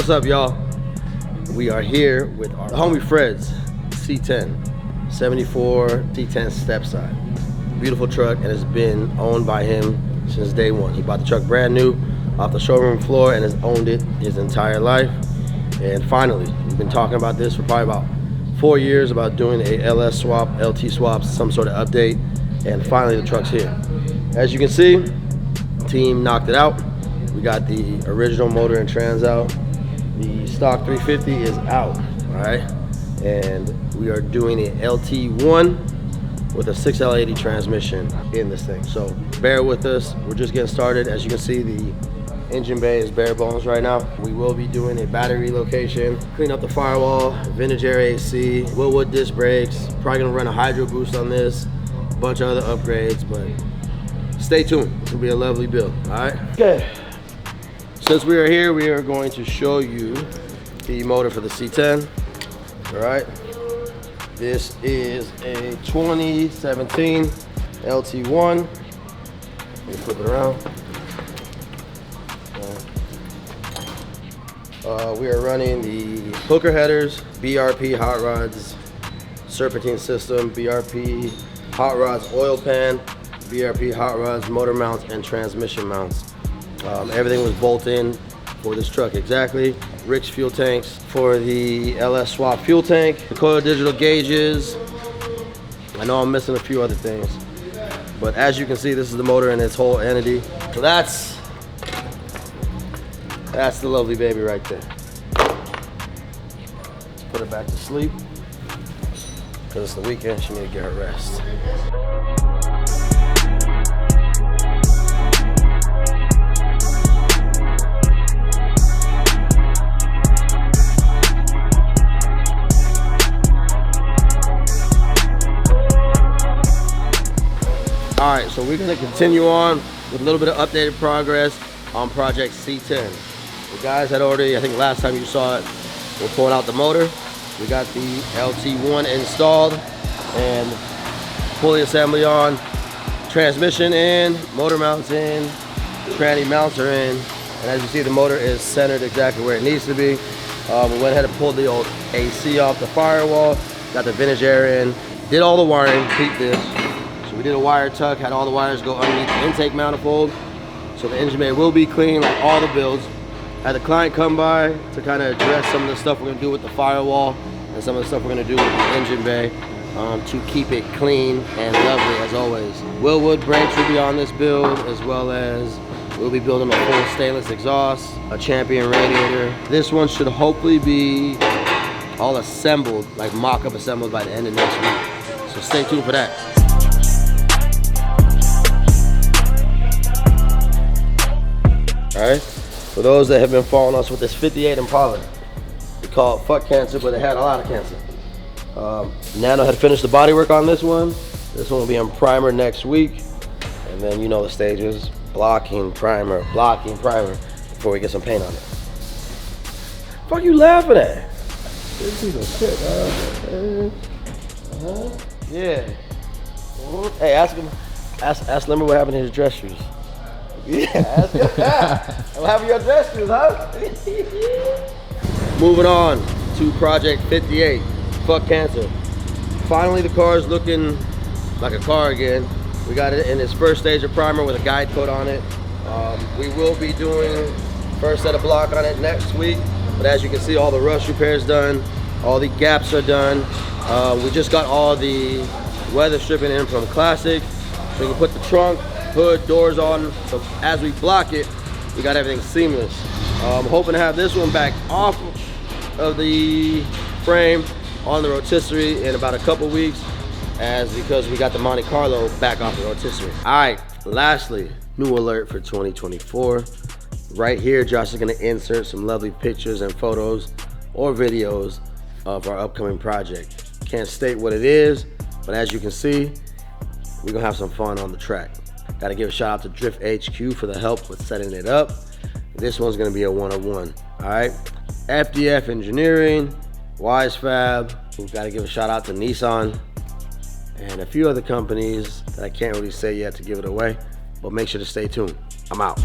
What's up, y'all? We are here with our homie Fred's C10 74 C10 step side. Beautiful truck, and it's been owned by him since day one. He bought the truck brand new off the showroom floor and has owned it his entire life. And finally, we've been talking about this for probably about 4 years, about doing a LS swap, LT swaps, some sort of update, and finally the truck's here. As you can see, the team knocked it out. We got the original motor and trans out. The stock 350 is out, all right? And we are doing an LT1 with a 6L80 transmission in this thing. So bear with us, we're just getting started. As you can see, the engine bay is bare bones right now. We will be doing a battery relocation, clean up the firewall, vintage air AC, Willwood disc brakes, probably gonna run a hydro boost on this, a bunch of other upgrades, but stay tuned. It's gonna be a lovely build, all right? Okay. Since we are here, we are going to show you the motor for the C10, all right? This is a 2017 LT1. Let me flip it around. We are running the hooker headers, BRP hot rods, serpentine system, BRP hot rods oil pan, BRP hot rods motor mounts, and transmission mounts. Everything was bolted in for this truck exactly. Rick's fuel tanks for the LS swap fuel tank, the coil digital gauges. I know I'm missing a few other things, but as you can see, this is the motor in its whole entity. So that's the lovely baby right there. Let's put her back to sleep because it's the weekend. She need to get her rest. All right, so we're gonna continue on with a little bit of updated progress on project C10. The guys had already, I think last time you saw it, we're pulling out the motor. We got the LT1 installed and pulley assembly on, transmission in, motor mounts in, tranny mounts are in, and as you see, the motor is centered exactly where it needs to be. We went ahead and pulled the old AC off the firewall, got the vintage air in, did all the wiring, keep this. So we did a wire tuck, had all the wires go underneath the intake manifold. So the engine bay will be clean like all the builds. Had the client come by to kind of address some of the stuff we're gonna do with the firewall and some of the stuff we're gonna do with the engine bay to keep it clean and lovely as always. Willwood brakes will be on this build, as well as we'll be building a full stainless exhaust, a Champion radiator. This one should hopefully be all assembled, like mock-up assembled by the end of next week. So stay tuned for that. All right, for those that have been following us with this 58 Impala, we call it fuck cancer, but it had a lot of cancer. Nano had finished the bodywork on this one. This one will be on primer next week. And then you know the stages, blocking, primer, before we get some paint on it. Fuck you laughing at? This is a shit, yeah. Hey, ask him, ask Limber what happened to his dress shoes. Yeah, ask him. What happened to your dress shoes, huh? Moving on to project 58, fuck cancer. Finally, the car is looking like a car again. We got it in its first stage of primer with a guide coat on it. We will be doing first set of block on it next week, but as you can see, all the rust repairs done, all the gaps are done. We just got all the weather stripping in from Classic, so we can put the trunk, hood, doors on, so as we block it, we got everything seamless. I'm hoping to have this one back off of the frame on the rotisserie in about a couple weeks, because we got the Monte Carlo back off the rotisserie. All right, lastly, new alert for 2024. Right here, Josh is gonna insert some lovely pictures and photos or videos of our upcoming project. Can't state what it is, but as you can see, we're gonna have some fun on the track. Gotta give a shout out to Drift HQ for the help with setting it up. This one's gonna be a one-on-one, all right? FDF Engineering, Wise Fab. We've gotta give a shout out to Nissan and a few other companies that I can't really say yet to give it away, but make sure to stay tuned. I'm out.